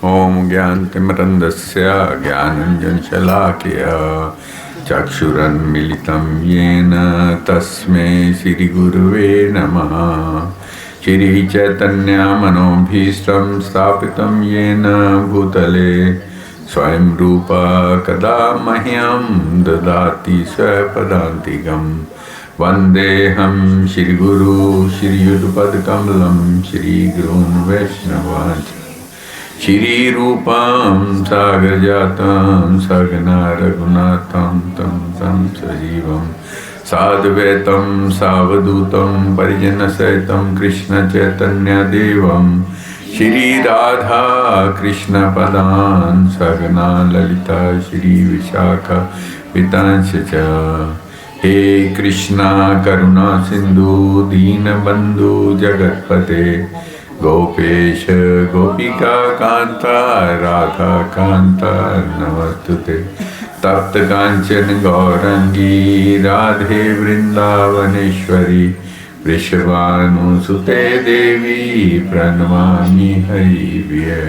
ओम ज्ञानतिमिरन्धस्य ज्ञानाञ्जनशलाकया चक्षुरुन्मीलितं येन तस्मै श्रीगुरुवे नमः। श्रीचैतन्यमनोभीष्टं स्थापितं येन भूतले स्वयं रूपा कदा मह्यं ददाति स्वपदान्तिकं। वन्देऽहं श्रीगुरु श्रीयुतपदकमलं श्रीगुरून् वैष्णवांश्च श्रीरूपं सागरजातं सगना रघुनाथं तं सजीवं साद्वैतं सावधूतं परिजनसहितं कृष्णचैतन्यदेवं श्रीराधा कृष्णपदान् सगना ललिता श्रीविशाखान्वितांश्च च। हे कृष्णा करुणा सिन्धु दीनबन्धु जगत्पते गोपेश गोपिका कांता राधा कांता नमस्तुते। तप्त कांचन गौरंगी राधे वृंदावनेश्वरी वृषभानुसुते देवी प्रणमामि हरिप्रिये।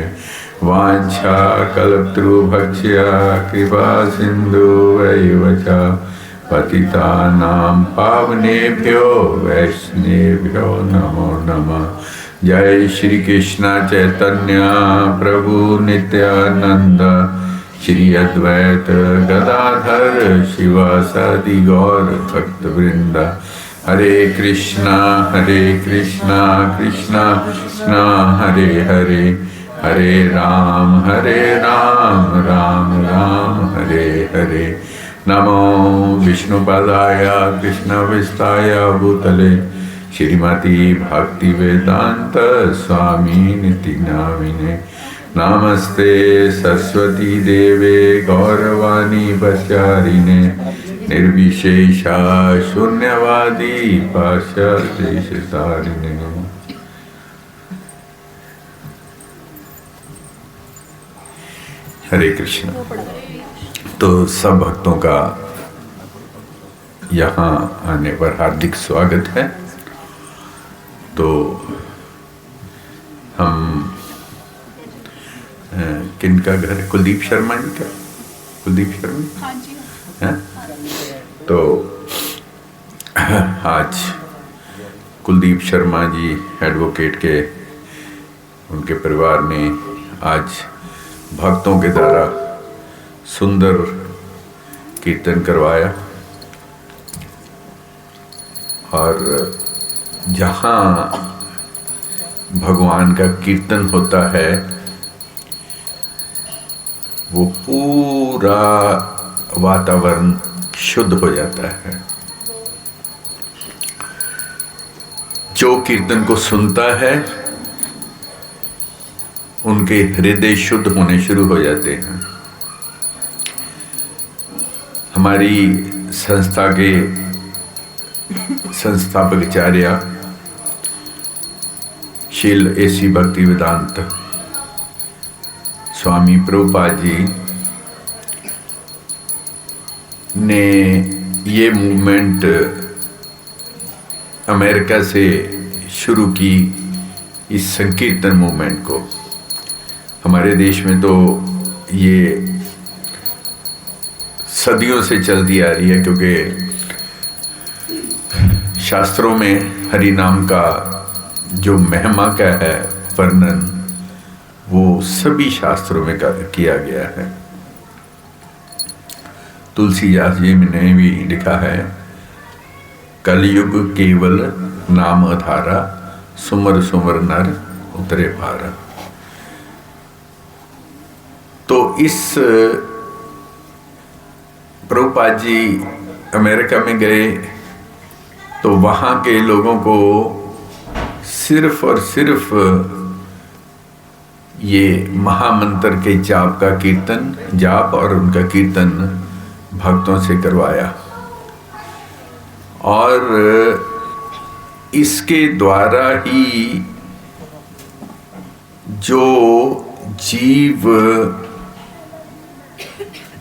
वाञ्छा कल्पतरुभक्ष्या कृपा सिन्धुवैव च पतितानां पावनेभ्यो वैष्णवेभ्यो नमो नमः। जय श्री कृष्ण चैतन्य प्रभु नित्यानंद श्री अद्वैत गदाधर शिवासादि गौर भक्त वृंद। हरे कृष्णा कृष्णा कृष्णा हरे हरे हरे राम राम राम हरे हरे। नमो विष्णुपदाय कृष्णविष्टाय भूतले श्रीमती भक्ति वेदांत स्वामी निति नामिने। नमस्ते सरस्वती देवे गौरवाणी प्रचारिणे निर्विशेषा शून्यवादी पाश्चात्यदेशतारिणे। हरे कृष्ण। तो सब भक्तों का यहाँ आने पर हार्दिक स्वागत है। तो हम किनका घर है? कुलदीप शर्मा जी का? कुलदीप शर्मा? हाँ जी। हैं? तो आज कुलदीप शर्मा जी एडवोकेट के उनके परिवार ने आज भक्तों के द्वारा सुंदर कीर्तन करवाया। और जहाँ भगवान का कीर्तन होता है वो पूरा वातावरण शुद्ध हो जाता है। जो कीर्तन को सुनता है उनके हृदय शुद्ध होने शुरू हो जाते हैं। हमारी संस्था के संस्थापक आचार्य शील एसी भक्ति वेदांत स्वामी प्रभुपाद जी ने ये मूवमेंट अमेरिका से शुरू की, इस संकीर्तन मूवमेंट को। हमारे देश में तो ये सदियों से चलती आ रही है, क्योंकि शास्त्रों में हरि नाम का जो महिमा का है वर्णन, वो सभी शास्त्रों में किया गया है। तुलसीदास जी ने भी लिखा है, कलयुग केवल नाम आधारा, सुमर सुमर नर उतरे पारा। तो इस प्रभुपाद जी अमेरिका में गए तो वहाँ के लोगों को सिर्फ और सिर्फ ये महामंत्र के जाप का कीर्तन, जाप और उनका कीर्तन भक्तों से करवाया, और इसके द्वारा ही जो जीव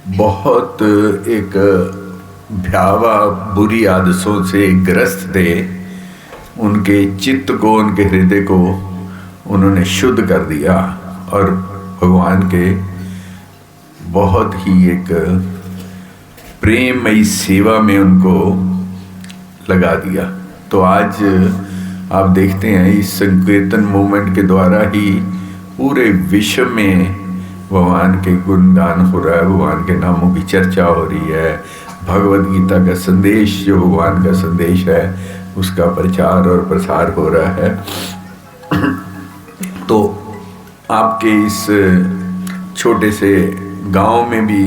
बहुत एक भयावा बुरी आदतों से ग्रस्त थे, उनके चित्त को, उनके हृदय को उन्होंने शुद्ध कर दिया और भगवान के बहुत ही एक प्रेममयी सेवा में उनको लगा दिया। तो आज आप देखते हैं इस संकीर्तन मूवमेंट के द्वारा ही पूरे विश्व में भगवान के गुणगान हो रहा है, भगवान के नामों की चर्चा हो रही है, भगवद गीता का संदेश जो भगवान का संदेश है उसका प्रचार और प्रसार हो रहा है। तो आपके इस छोटे से गांव में भी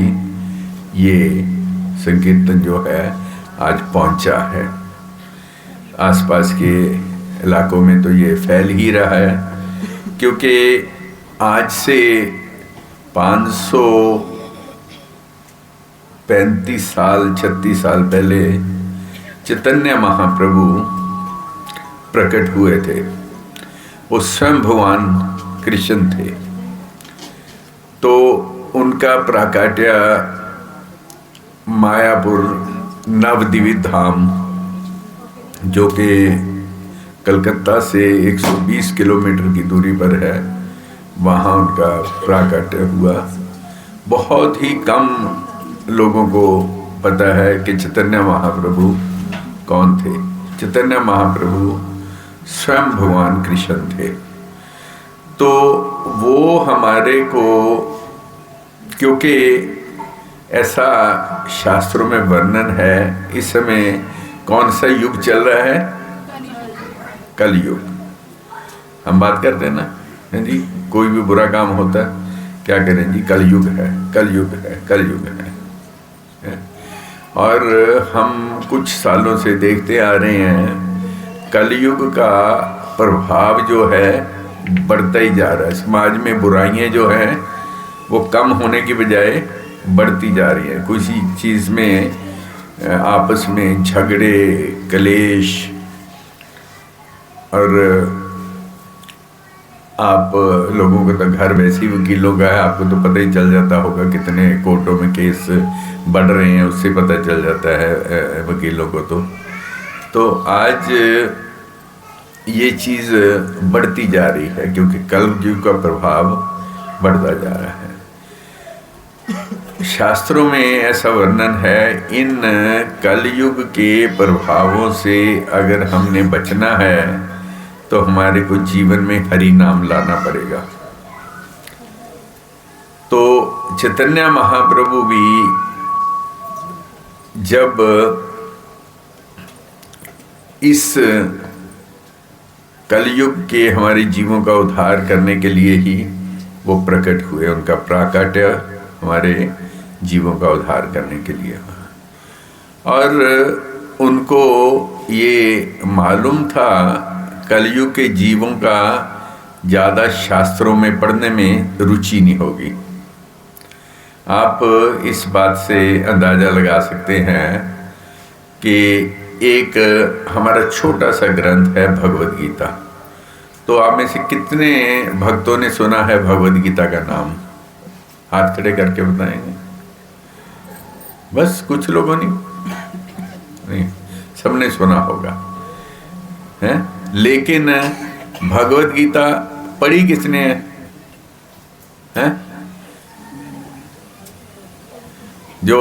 ये संकीर्तन जो है आज पहुंचा है। आसपास के इलाकों में तो ये फैल ही रहा है, क्योंकि आज से 535 साल 36 साल पहले चैतन्य महाप्रभु प्रकट हुए थे। वो स्वयं भगवान कृष्ण थे। तो उनका प्राकट्य मायापुर नवद्वीप धाम, जो कि कलकत्ता से 120 किलोमीटर की दूरी पर है, वहाँ उनका प्राकट्य हुआ। बहुत ही कम लोगों को पता है कि चैतन्य महाप्रभु कौन थे। चैतन्य महाप्रभु स्वयं भगवान कृष्ण थे। तो वो हमारे को, क्योंकि ऐसा शास्त्रों में वर्णन है, इस समय कौन सा युग चल रहा है? कलयुग। हम बात करते हैं ना, है जी, कोई भी बुरा काम होता है क्या करें जी, कलयुग है, कलयुग है, कलयुग है। और हम कुछ सालों से देखते आ रहे हैं कलयुग का प्रभाव जो है बढ़ता ही जा रहा है। समाज में बुराइयां जो हैं वो कम होने की बजाय बढ़ती जा रही है। किसी चीज़ में आपस में झगड़े, कलेश, और आप लोगों को तो घर वैसे ही वकीलों का है, आपको तो पता ही चल जाता होगा कितने कोर्टों में केस बढ़ रहे हैं, उससे पता चल जाता है वकीलों को। तो आज ये चीज़ बढ़ती जा रही है, क्योंकि कलयुग का प्रभाव बढ़ता जा रहा है। शास्त्रों में ऐसा वर्णन है, इन कलयुग के प्रभावों से अगर हमने बचना है तो हमारे को जीवन में हरि नाम लाना पड़ेगा। तो चैतन्य महाप्रभु भी जब इस कलयुग के हमारे जीवों का उद्धार करने के लिए ही वो प्रकट हुए, उनका प्राकट्य हमारे जीवों का उद्धार करने के लिए। और उनको ये मालूम था कलयुग के जीवों का ज़्यादा शास्त्रों में पढ़ने में रुचि नहीं होगी। आप इस बात से अंदाज़ा लगा सकते हैं कि एक हमारा छोटा सा ग्रंथ है भगवद गीता। तो आप में से कितने भक्तों ने सुना है भगवद गीता का नाम? हाथ खड़े करके बताएंगे। बस कुछ लोगों ने नहीं, सबने सुना होगा, है? लेकिन भगवद गीता पढ़ी किसने है? जो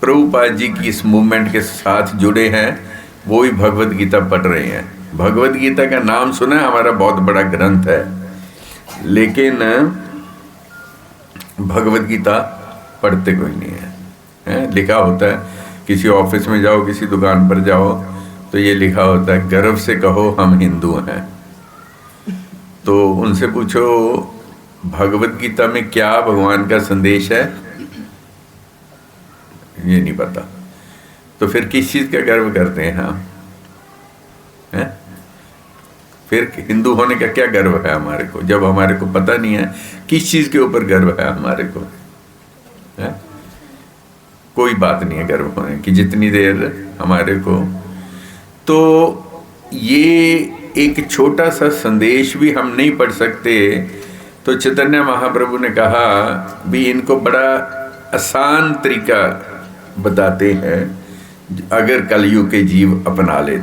प्रभुपाद जी की इस मूवमेंट के साथ जुड़े हैं वो ही भगवद गीता पढ़ रहे हैं। भगवद गीता का नाम सुना है, हमारा बहुत बड़ा ग्रंथ है, लेकिन भगवद गीता पढ़ते कोई नहीं है? लिखा होता है, किसी ऑफिस में जाओ, किसी दुकान पर जाओ तो ये लिखा होता है, गर्व से कहो हम हिंदू हैं। तो उनसे पूछो भगवद गीता में क्या भगवान का संदेश है, ये नहीं पता। तो फिर किस चीज़ का गर्व करते हैं हम? हैं? फिर हिंदू होने का क्या गर्व है हमारे को, जब हमारे को पता नहीं है किस चीज़ के ऊपर गर्व है हमारे को? है? कोई बात नहीं है गर्व होने की, जितनी देर हमारे को। तो ये एक छोटा सा संदेश भी हम नहीं पढ़ सकते। तो चैतन्य महाप्रभु ने कहा भी इनको बड़ा आसान तरीका बताते हैं, अगर कलयुग के जीव अपना ले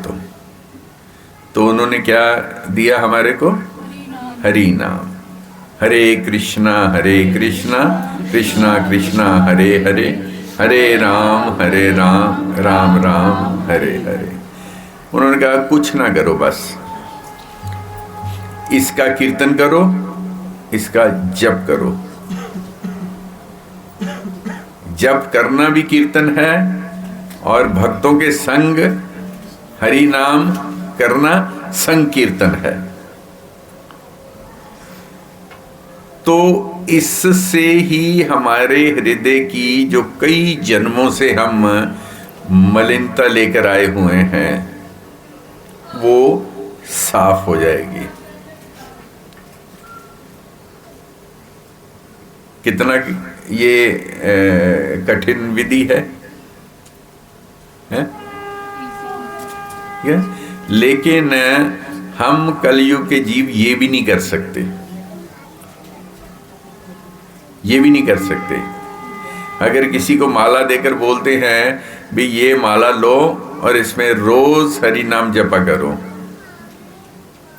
तो उन्होंने क्या दिया हमारे को? हरि नाम। हरे कृष्णा कृष्णा कृष्णा हरे हरे, हरे राम राम राम हरे हरे। उन्होंने कहा कुछ ना करो, बस इसका कीर्तन करो, इसका जप करो। जप करना भी कीर्तन है और भक्तों के संग हरि नाम करना संकीर्तन है। तो इससे ही हमारे हृदय की जो कई जन्मों से हम मलिनता लेकर आए हुए हैं वो साफ हो जाएगी। कितना ये कठिन विधि है? लेकिन हम कलयुग के जीव ये भी नहीं कर सकते, ये भी नहीं कर सकते। अगर किसी को माला देकर बोलते हैं भी ये माला लो और इसमें रोज हरि नाम जपा करो,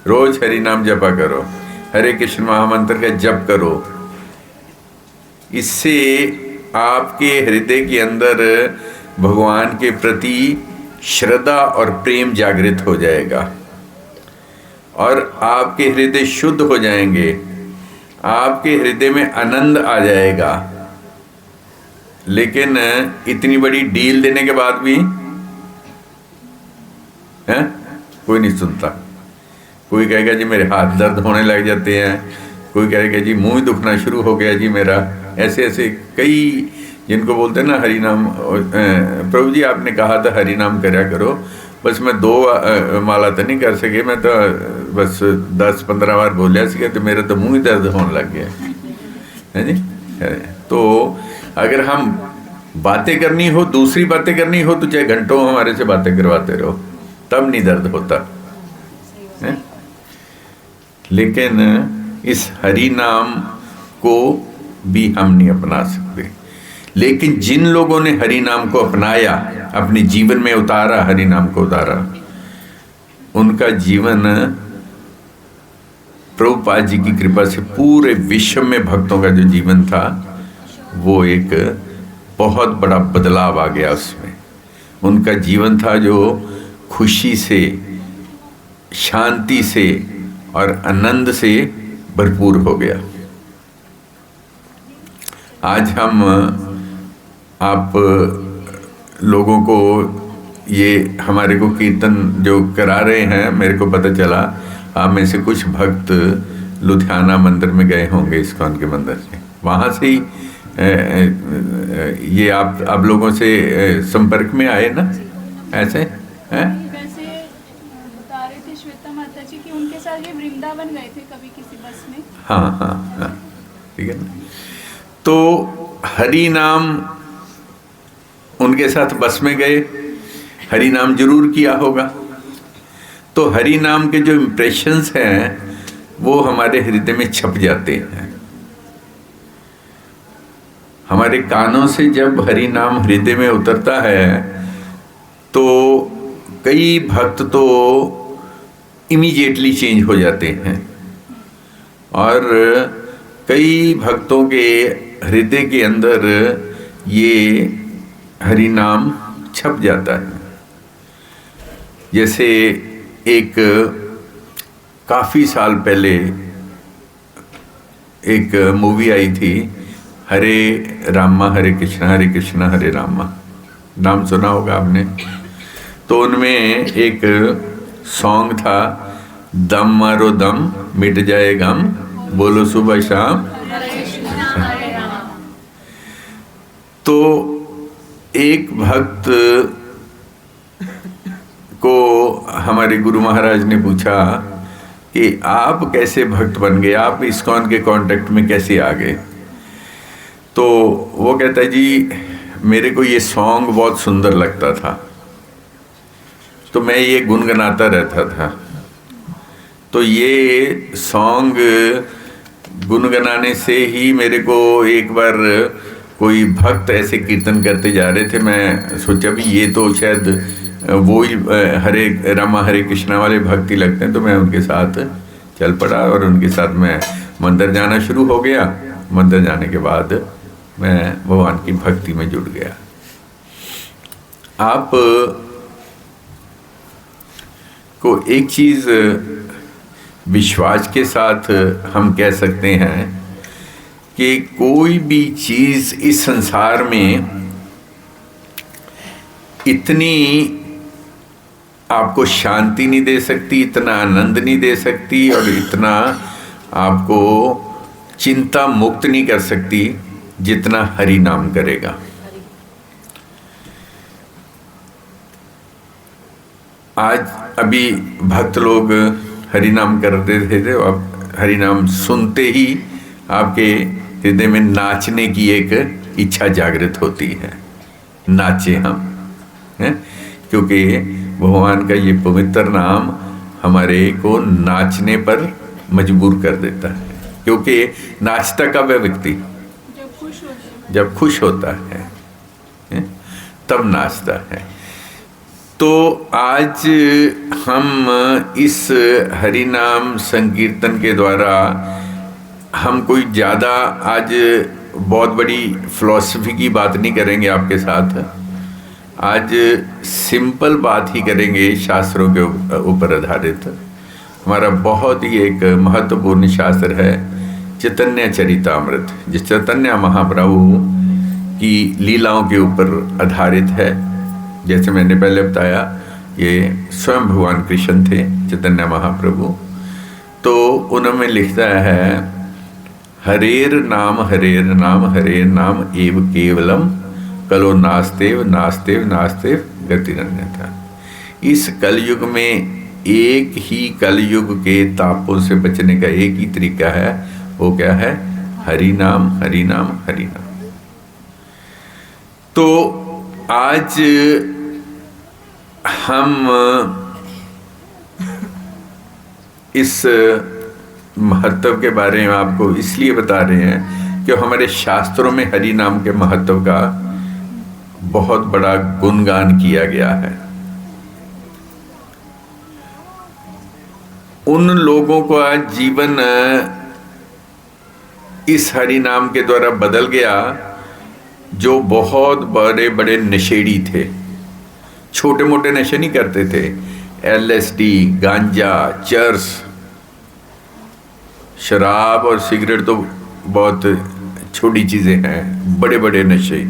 रोज हरि नाम जपा करो, हरे कृष्ण महामंत्र का जप करो, इससे आपके हृदय के अंदर भगवान के प्रति श्रद्धा और प्रेम जागृत हो जाएगा और आपके हृदय शुद्ध हो जाएंगे, आपके हृदय में आनंद आ जाएगा। लेकिन इतनी बड़ी डील देने के बाद भी है कोई नहीं सुनता। कोई कहेगा जी मेरे हाथ दर्द होने लग जाते हैं, कोई कहेगा जी मुंह दुखना शुरू हो गया जी मेरा। ऐसे ऐसे कई जिनको बोलते हैं ना हरि नाम, प्रभु जी आपने कहा था हरि नाम करा करो, बस मैं 2 माला तो नहीं कर सके, मैं तो बस 10-15 बार बोलिया सके तो मेरा तो मुंह ही दर्द होने लग गया है जी। तो अगर हम बातें करनी हो, दूसरी बातें करनी हो तो चाहे घंटों हमारे से बातें करवाते रहो, तब नहीं दर्द होता है। लेकिन इस हरि नाम को भी हम नहीं अपना सकते। लेकिन जिन लोगों ने हरि नाम को अपनाया, अपने जीवन में उतारा, हरि नाम को उतारा, उनका जीवन प्रभुपाद जी की कृपा से पूरे विश्व में भक्तों का जो जीवन था वो एक बहुत बड़ा बदलाव आ गया उसमें। उनका जीवन था जो खुशी से, शांति से और आनंद से भरपूर हो गया। आज हम आप लोगों को ये हमारे को कीर्तन जो करा रहे हैं, मेरे को पता चला आप में से कुछ भक्त लुधियाना मंदिर में गए होंगे, इस्कॉन के मंदिर से, वहाँ से ही ये आप लोगों से संपर्क में आए ना? ऐसे हैं? वैसे बता रहे थे श्वेता माता जी कि उनके साथ ये वृंदावन गए थे हाँ हाँ हाँ, ठीक है ना। तो हरि नाम उनके साथ बस में गए, हरि नाम जरूर किया होगा, तो हरि नाम के जो इम्प्रेशंस हैं वो हमारे हृदय में छप जाते हैं। हमारे कानों से जब हरि नाम हृदय में उतरता है तो कई भक्त तो इमीडिएटली चेंज हो जाते हैं, और कई भक्तों के हृदय के अंदर ये हरि नाम छप जाता है। जैसे एक काफ़ी साल पहले एक मूवी आई थी, हरे रामा हरे कृष्णा हरे रामा, नाम सुना होगा आपने। तो उनमें एक सॉन्ग था, दम मारो दम मिट जाए गम, बोलो सुबह शाम। तो एक भक्त को हमारे गुरु महाराज ने पूछा कि आप कैसे भक्त बन गए, आप इस्कॉन के कांटेक्ट में कैसे आ गए। तो वो कहता है जी मेरे को ये सॉन्ग बहुत सुंदर लगता था, तो मैं ये गुनगुनाता रहता था। तो ये सॉन्ग गुनगुनाने से ही मेरे को एक बार कोई भक्त ऐसे कीर्तन करते जा रहे थे, मैं सोचा भी ये तो शायद वो ही हरे रामा हरे कृष्णा वाले भक्ति लगते हैं। तो मैं उनके साथ चल पड़ा और उनके साथ मैं मंदिर जाना शुरू हो गया। मंदिर जाने के बाद मैं भगवान की भक्ति में जुड़ गया। आप को एक चीज़ विश्वास के साथ हम कह सकते हैं कि कोई भी चीज़ इस संसार में इतनी आपको शांति नहीं दे सकती, इतना आनंद नहीं दे सकती, और इतना आपको चिंता मुक्त नहीं कर सकती जितना हरि नाम करेगा। आज अभी भक्त लोग हरि नाम करते थे, अब हरि नाम सुनते ही आपके हृदय में नाचने की एक इच्छा जागृत होती है, नाचे हम हैं, क्योंकि भगवान का ये पवित्र नाम हमारे को नाचने पर मजबूर कर देता है। क्योंकि नाचता कब है व्यक्ति? जब खुश होता है तब नाचता है। तो आज हम इस हरि नाम संकीर्तन के द्वारा हम कोई ज़्यादा आज बहुत बड़ी फिलॉसफी की बात नहीं करेंगे आपके साथ। आज सिंपल बात ही करेंगे, शास्त्रों के ऊपर आधारित। हमारा बहुत ही एक महत्वपूर्ण शास्त्र है चैतन्य चरितामृत, जिस चैतन्य महाप्रभु की लीलाओं के ऊपर आधारित है। जैसे मैंने पहले बताया, ये स्वयं भगवान कृष्ण थे चैतन्य महाप्रभु। तो उन्होंने लिखता है, हरेर नाम हरेर नाम हरेर नाम एव केवलम कलो नास्तेव नास्तेव नास्तेव गतिरन्यथा। इस कलयुग में एक ही कलयुग के तापों से बचने का एक ही तरीका है, वो क्या है? हरि नाम हरि नाम हरि नाम। तो आज हम इस महत्व के बारे में आपको इसलिए बता रहे हैं कि हमारे शास्त्रों में हरि नाम के महत्व का बहुत बड़ा गुणगान किया गया है। उन लोगों का जीवन इस हरि नाम के द्वारा बदल गया जो बहुत बड़े बड़े नशेड़ी थे। छोटे मोटे नशे नहीं करते थे, LSD, गांजा, चर्स, शराब और सिगरेट तो बहुत छोटी चीज़ें हैं, बड़े बड़े नशे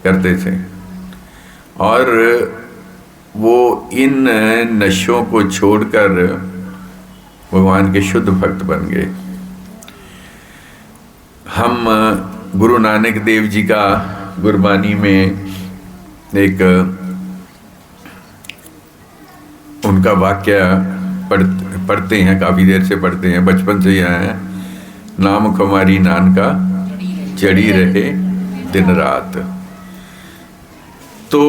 करते थे। और वो इन नशों को छोड़कर भगवान के शुद्ध भक्त बन गए। हम गुरु नानक देव जी का गुरबानी में एक उनका वाक्य पढ़ते हैं, काफ़ी देर से पढ़ते हैं, बचपन से ही आए हैं नाम कुमारी नानका चढ़ी रहे दिन रात। तो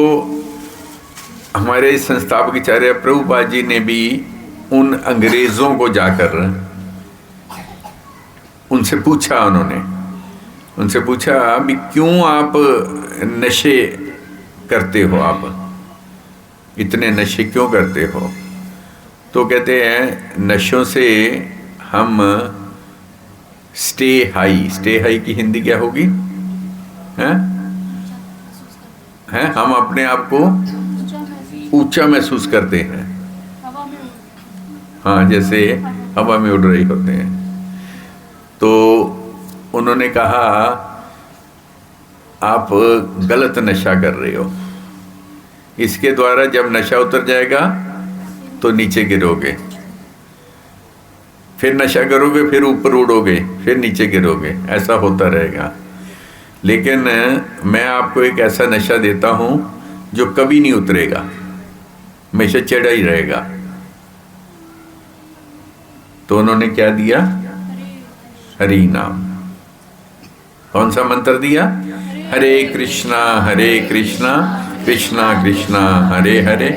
हमारे संस्थापक आचार्य प्रभुपाद जी ने भी उन अंग्रेजों को जाकर उनसे पूछा, उनसे पूछा भी क्यों आप नशे करते हो, आप इतने नशे क्यों करते हो? तो कहते हैं नशों से हम स्टे हाई की हिंदी क्या होगी? हैं? हम अपने आप को ऊंचा महसूस करते हैं। हाँ, जैसे हवा में उड़ रही होते हैं। तो उन्होंने कहा आप गलत नशा कर रहे हो। इसके द्वारा जब नशा उतर जाएगा तो नीचे गिरोगे, फिर नशा करोगे, फिर ऊपर उड़ोगे, फिर नीचे गिरोगे, ऐसा होता रहेगा। लेकिन मैं आपको एक ऐसा नशा देता हूं जो कभी नहीं उतरेगा, हमेशा चढ़ा ही रहेगा। तो उन्होंने क्या दिया? हरि नाम। कौन सा मंत्र दिया? हरे कृष्णा कृष्णा कृष्णा हरे हरे,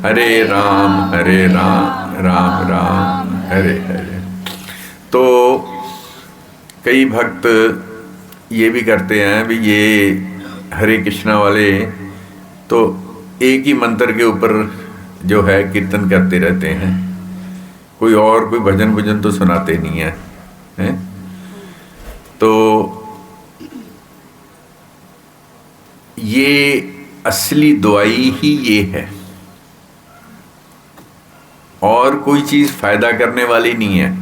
हरे राम राम राम हरे हरे। तो कई भक्त ये भी करते हैं भी ये हरे कृष्णा वाले तो एक ही मंत्र के ऊपर जो है कीर्तन करते रहते हैं, कोई भजन तो सुनाते नहीं है, हैं? तो ये असली दवाई ही ये है, और कोई चीज फायदा करने वाली नहीं है।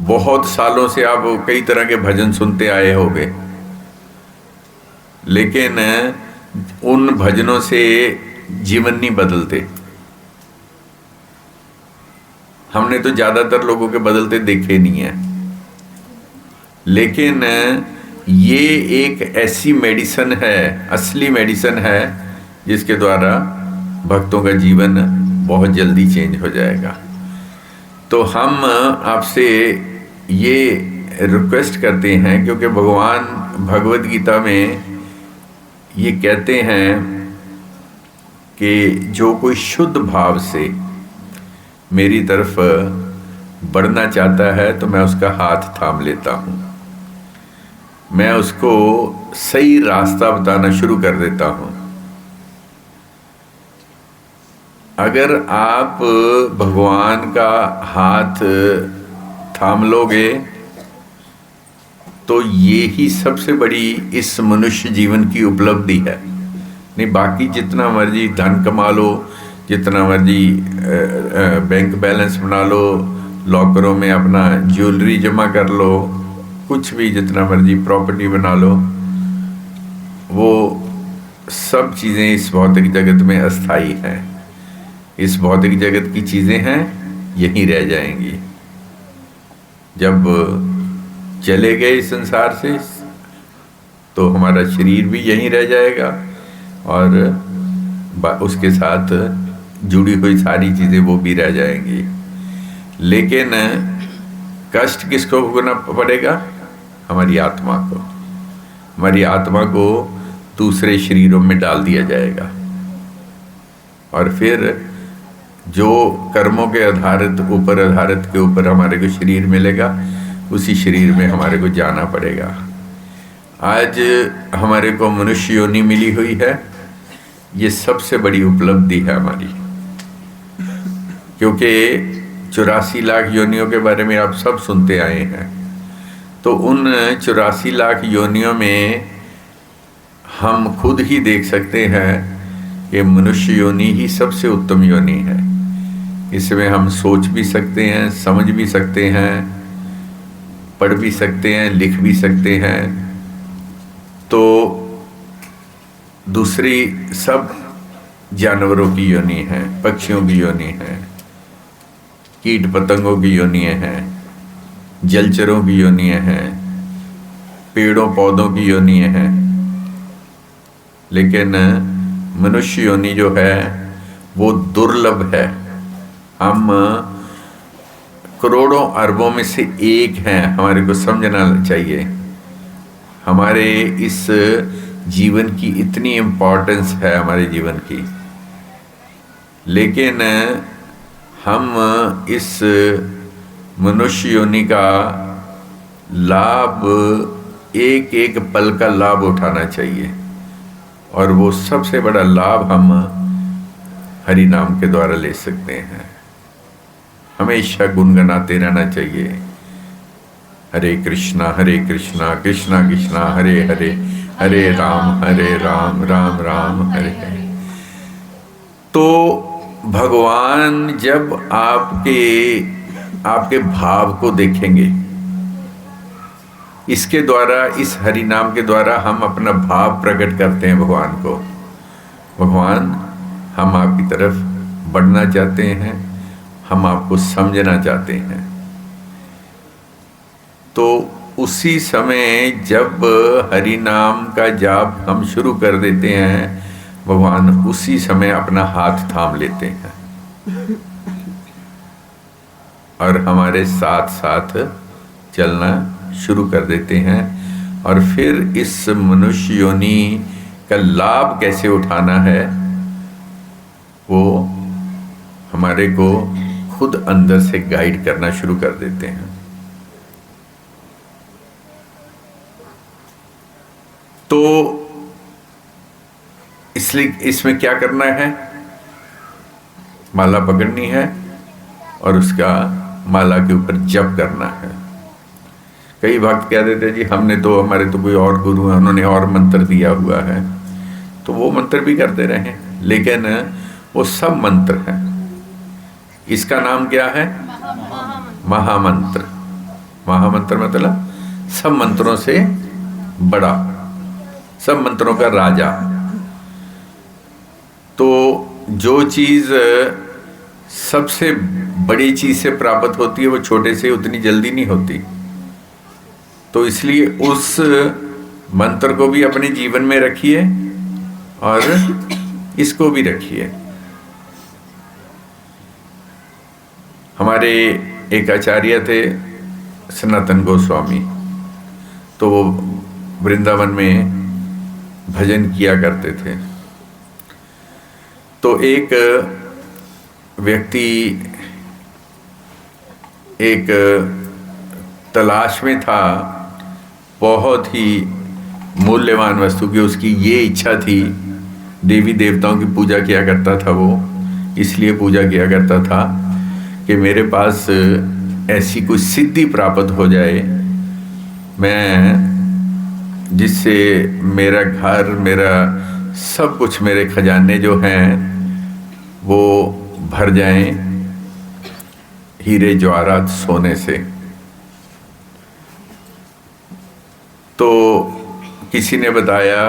बहुत सालों से आप कई तरह के भजन सुनते आए होंगे, लेकिन उन भजनों से जीवन नहीं बदलते। हमने तो ज्यादातर लोगों के बदलते देखे नहीं है। लेकिन ये एक ऐसी मेडिसिन है, असली मेडिसिन है, जिसके द्वारा भक्तों का जीवन बहुत जल्दी चेंज हो जाएगा। तो हम आपसे ये रिक्वेस्ट करते हैं, क्योंकि भगवान भगवद गीता में ये कहते हैं कि जो कोई शुद्ध भाव से मेरी तरफ बढ़ना चाहता है तो मैं उसका हाथ थाम लेता हूँ, मैं उसको सही रास्ता बताना शुरू कर देता हूँ। अगर आप भगवान का हाथ थाम लोगे तो ये ही सबसे बड़ी इस मनुष्य जीवन की उपलब्धि है। नहीं, बाकी जितना मर्जी धन कमा लो, जितना मर्जी बैंक बैलेंस बना लो, लॉकरों में अपना ज्वेलरी जमा कर लो, कुछ भी जितना मर्जी प्रॉपर्टी बना लो, वो सब चीज़ें इस भौतिक जगत में अस्थाई हैं। इस भौतिक जगत की चीज़ें हैं, यहीं रह जाएंगी। जब चले गए इस संसार से तो हमारा शरीर भी यहीं रह जाएगा, और उसके साथ जुड़ी हुई सारी चीज़ें वो भी रह जाएंगी। लेकिन कष्ट किसको भोगना पड़ेगा? हमारी आत्मा को। हमारी आत्मा को दूसरे शरीरों में डाल दिया जाएगा, और फिर जो कर्मों के आधारित के ऊपर हमारे को शरीर मिलेगा, उसी शरीर में हमारे को जाना पड़ेगा। आज हमारे को मनुष्य योनि मिली हुई है, ये सबसे बड़ी उपलब्धि है हमारी, क्योंकि 84 लाख योनियों के बारे में आप सब सुनते आए हैं। तो उन 84 लाख योनियों में हम खुद ही देख सकते हैं कि मनुष्य योनि ही सबसे उत्तम योनि है। इसमें हम सोच भी सकते हैं, समझ भी सकते हैं, पढ़ भी सकते हैं, लिख भी सकते हैं। तो दूसरी सब जानवरों की योनि है, पक्षियों की योनि है, कीट पतंगों की योनियाँ हैं, जलचरों की योनियाँ हैं, पेड़ों पौधों की योनियाँ हैं। लेकिन मनुष्य योनि जो है वो दुर्लभ है। हम करोड़ों अरबों में से एक हैं, हमारे को समझना चाहिए। हमारे इस जीवन की इतनी इम्पोर्टेंस है हमारे जीवन की, लेकिन हम इस मनुष्य योनि का लाभ, एक एक पल का लाभ उठाना चाहिए। और वो सबसे बड़ा लाभ हम हरि नाम के द्वारा ले सकते हैं। हमेशा गुनगुनाते रहना चाहिए, हरे कृष्णा कृष्णा कृष्णा हरे हरे, हरे राम राम राम हरे हरे। तो भगवान जब आपके भाव को देखेंगे, इसके द्वारा, इस हरि नाम के द्वारा हम अपना भाव प्रकट करते हैं भगवान को। भगवान, हम आपकी तरफ बढ़ना चाहते हैं, हम आपको समझना चाहते हैं। तो उसी समय जब हरि नाम का जाप हम शुरू कर देते हैं, भगवान उसी समय अपना हाथ थाम लेते हैं और हमारे साथ साथ चलना शुरू कर देते हैं। और फिर इस मनुष्य योनि का लाभ कैसे उठाना है, वो हमारे को खुद अंदर से गाइड करना शुरू कर देते हैं। तो इसलिए इसमें क्या करना है, माला पकड़नी है और उसका माला के ऊपर जप करना है। कई भक्त कह देते हैं जी हमने तो, हमारे तो कोई और गुरु है, उन्होंने और मंत्र दिया हुआ है, तो वो मंत्र भी करते रहे, लेकिन वो सब मंत्र है। इसका नाम क्या है? महामंत्र। महामंत्र मतलब सब मंत्रों से बड़ा, सब मंत्रों का राजा। तो जो चीज सबसे बड़ी चीज से प्राप्त होती है, वो छोटे से उतनी जल्दी नहीं होती। तो इसलिए उस मंत्र को भी अपने जीवन में रखिए और इसको भी रखिए। हमारे एक आचार्य थे सनातन गोस्वामी, तो वो वृंदावन में भजन किया करते थे। तो एक व्यक्ति एक तलाश में था बहुत ही मूल्यवान वस्तु की। उसकी ये इच्छा थी, देवी देवताओं की पूजा किया करता था वो, इसलिए पूजा किया करता था कि मेरे पास ऐसी कोई सिद्धि प्राप्त हो जाए, मैं जिससे मेरा घर, मेरा सब कुछ, मेरे खजाने जो हैं वो भर जाएं हीरे जवाहरात सोने से। तो किसी ने बताया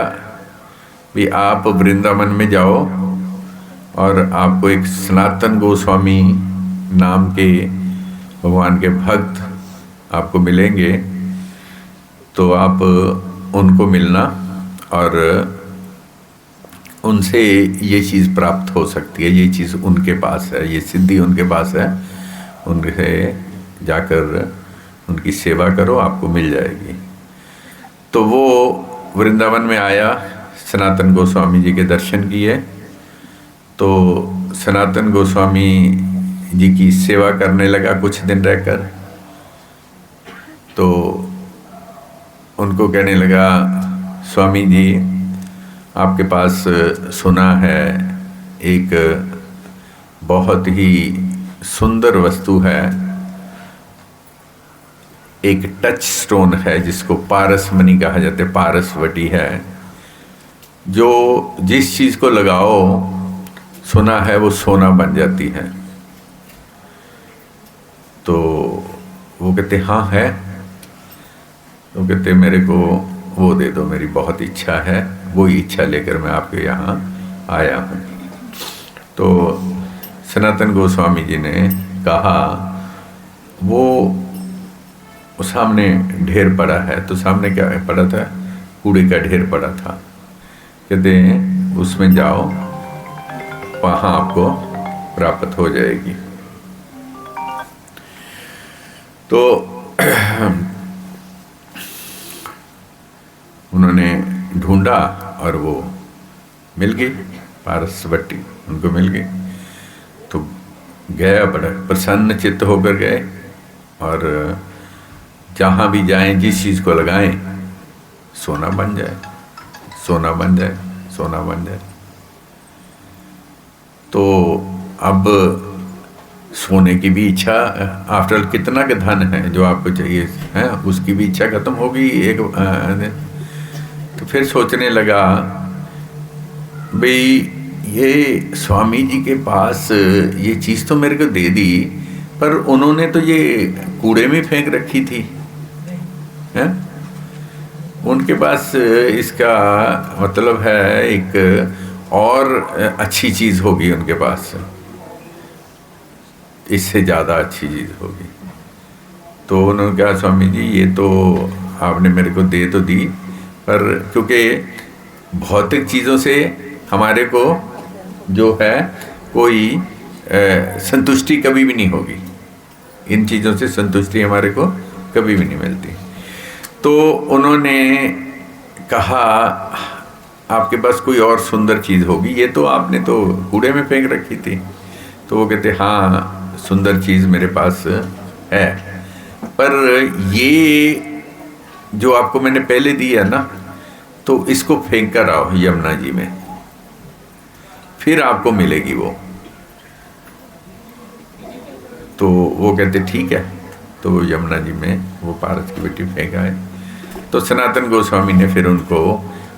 भी आप वृंदावन में जाओ और आपको एक सनातन गोस्वामी नाम के भगवान के भक्त आपको मिलेंगे, तो आप उनको मिलना और उनसे ये चीज़ प्राप्त हो सकती है, ये चीज़ उनके पास है, ये सिद्धि उनके पास है, उनसे जाकर उनकी सेवा करो, आपको मिल जाएगी। तो वो वृंदावन में आया, सनातन गोस्वामी जी के दर्शन किए। तो सनातन गोस्वामी जी की सेवा करने लगा कुछ दिन रहकर। तो उनको कहने लगा, स्वामी जी आपके पास सुना है एक बहुत ही सुंदर वस्तु है, एक टच स्टोन है जिसको पारस मणि कहा जाता है, पारसवटी है, जो जिस चीज़ को लगाओ सुना है वो सोना बन जाती है। तो वो कहते हाँ है। तो कहते मेरे को वो दे दो, मेरी बहुत इच्छा है, वही इच्छा लेकर मैं आपके यहाँ आया हूँ। तो सनातन गोस्वामी जी ने कहा वो सामने ढेर पड़ा है। तो सामने क्या पड़ा था? कूड़े का ढेर पड़ा था। कहते हैं उसमें जाओ, वहाँ आपको प्राप्त हो जाएगी। तो उन्होंने ढूंढा और वो मिल गई, पारस भट्टी उनको मिल गई। तो गया, बड़ा प्रसन्न चित्त होकर गए, और जहाँ भी जाएं, जिस चीज़ को लगाएं, सोना बन जाए, सोना बन जाए, सोना बन जाए। तो अब सोने की भी इच्छा, आफ्टर कितना का धन है जो आपको चाहिए है, उसकी भी इच्छा खत्म हो गई एक। तो फिर सोचने लगा, भाई ये स्वामी जी के पास ये चीज़ तो मेरे को दे दी, पर उन्होंने तो ये कूड़े में फेंक रखी थी, है? उनके पास इसका मतलब है एक और अच्छी चीज़ होगी उनके पास, इससे ज़्यादा अच्छी चीज़ होगी। तो उन्होंने कहा, स्वामी जी ये तो आपने मेरे को दे तो दी, पर क्योंकि भौतिक चीज़ों से हमारे को जो है कोई संतुष्टि कभी भी नहीं होगी, इन चीज़ों से संतुष्टि हमारे को कभी भी नहीं मिलती। तो उन्होंने कहा, आपके पास कोई और सुंदर चीज़ होगी, ये तो आपने तो कूड़े में फेंक रखी थी। तो वो कहते, हाँ सुंदर चीज़ मेरे पास है, पर ये जो आपको मैंने पहले दी है ना, तो इसको फेंक कर आओ यमुना जी में, फिर आपको मिलेगी वो। तो वो कहते ठीक है। तो यमुना जी में वो पारस की बेटी फेंक आए। तो सनातन गोस्वामी ने फिर उनको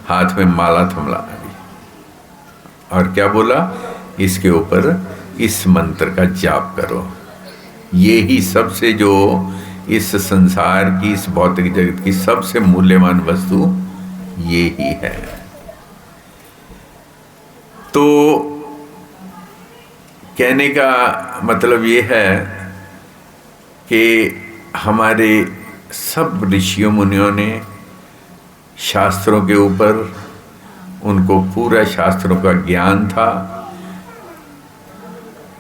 हाथ में माला थमला दी और क्या बोला, इसके ऊपर इस मंत्र का जाप करो, ये ही सबसे जो इस संसार की, इस भौतिक जगत की सबसे मूल्यवान वस्तु ये ही है। तो कहने का मतलब ये है कि हमारे सब ऋषियों मुनियों ने शास्त्रों के ऊपर, उनको पूरा शास्त्रों का ज्ञान था,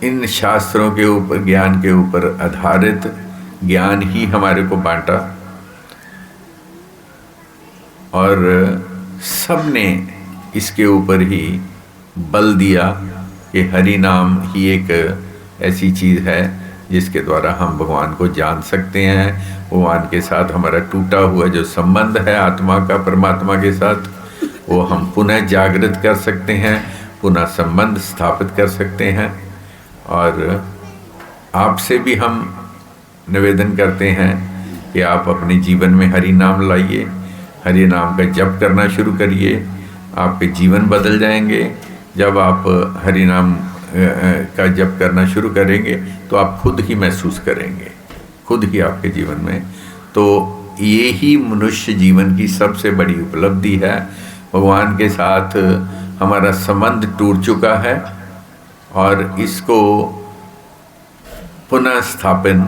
इन शास्त्रों के ऊपर, ज्ञान के ऊपर आधारित ज्ञान ही हमारे को बांटा, और सब ने इसके ऊपर ही बल दिया कि हरि नाम ही एक ऐसी चीज़ है जिसके द्वारा हम भगवान को जान सकते हैं, भगवान के साथ हमारा टूटा हुआ जो संबंध है आत्मा का परमात्मा के साथ, वो हम पुनः जागृत कर सकते हैं, पुनः संबंध स्थापित कर सकते हैं। और आपसे भी हम निवेदन करते हैं कि आप अपने जीवन में हरि नाम लाइए, हरि नाम का जप करना शुरू करिए, आपके जीवन बदल जाएंगे। जब आप हरि नाम का जप करना शुरू करेंगे तो आप खुद ही महसूस करेंगे, खुद ही आपके जीवन में। तो ये ही मनुष्य जीवन की सबसे बड़ी उपलब्धि है। भगवान के साथ हमारा संबंध टूट चुका है और इसको पुनः स्थापन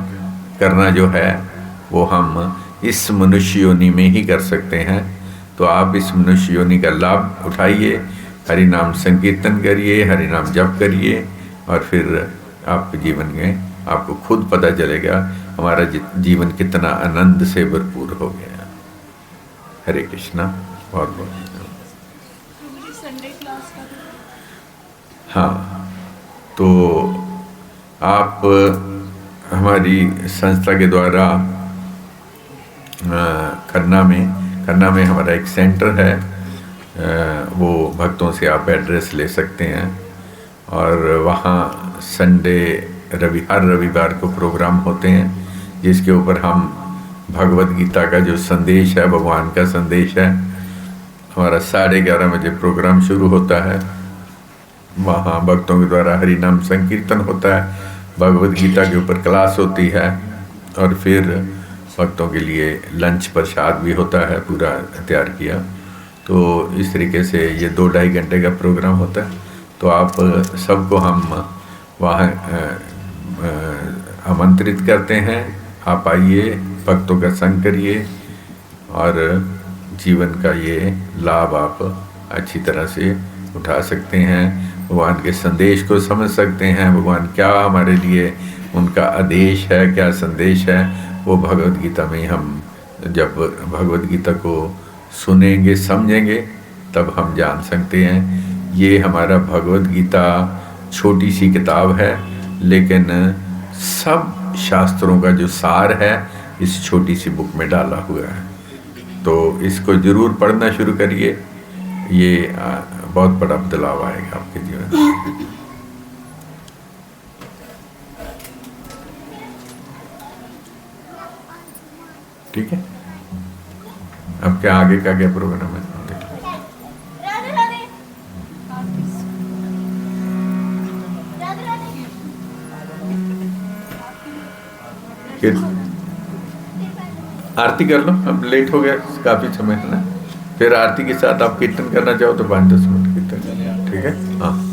करना जो है वो हम इस मनुष्य योनि में ही कर सकते हैं। तो आप इस मनुष्य योनि का लाभ उठाइए, हरि नाम संकीर्तन करिए, हरि नाम जप करिए, और फिर आपके जीवन में आपको खुद पता चलेगा हमारा जीवन कितना आनंद से भरपूर हो गया। हरे कृष्णा। बहुत बहुत हाँ, तो आप हमारी संस्था के द्वारा खन्ना में हमारा एक सेंटर है, वो भक्तों से आप एड्रेस ले सकते हैं, और वहाँ संडे हर रविवार को प्रोग्राम होते हैं जिसके ऊपर हम भगवद गीता का जो संदेश है, भगवान का संदेश है, हमारा 11:30 बजे प्रोग्राम शुरू होता है। वहाँ भक्तों के द्वारा हरि नाम संकीर्तन होता है, भगवद गीता के ऊपर क्लास होती है, और फिर भक्तों के लिए लंच प्रसाद भी होता है, पूरा तैयार किया। तो इस तरीके से ये 2-2.5 घंटे का प्रोग्राम होता है। तो आप सबको हम वहाँ आमंत्रित करते हैं, आप आइए, भक्तों का संग करिए, और जीवन का ये लाभ आप अच्छी तरह से उठा सकते हैं, भगवान के संदेश को समझ सकते हैं, भगवान क्या हमारे लिए उनका आदेश है, क्या संदेश है, वो भगवद गीता में हम जब भगवद गीता को सुनेंगे समझेंगे तब हम जान सकते हैं। ये हमारा भगवद गीता छोटी सी किताब है, लेकिन सब शास्त्रों का जो सार है इस छोटी सी बुक में डाला हुआ है। तो इसको ज़रूर पढ़ना शुरू करिए, ये बहुत बड़ा बदलाव आएगा आपके जीवन में। ठीक है, अब क्या आगे का क्या प्रोग्राम है? आरती कर लो, अब लेट हो गया काफ़ी समय है ना। फिर आरती के साथ आप कीर्तन करना चाहो तो 5-10 मिनट कीर्तन, ठीक है। हाँ।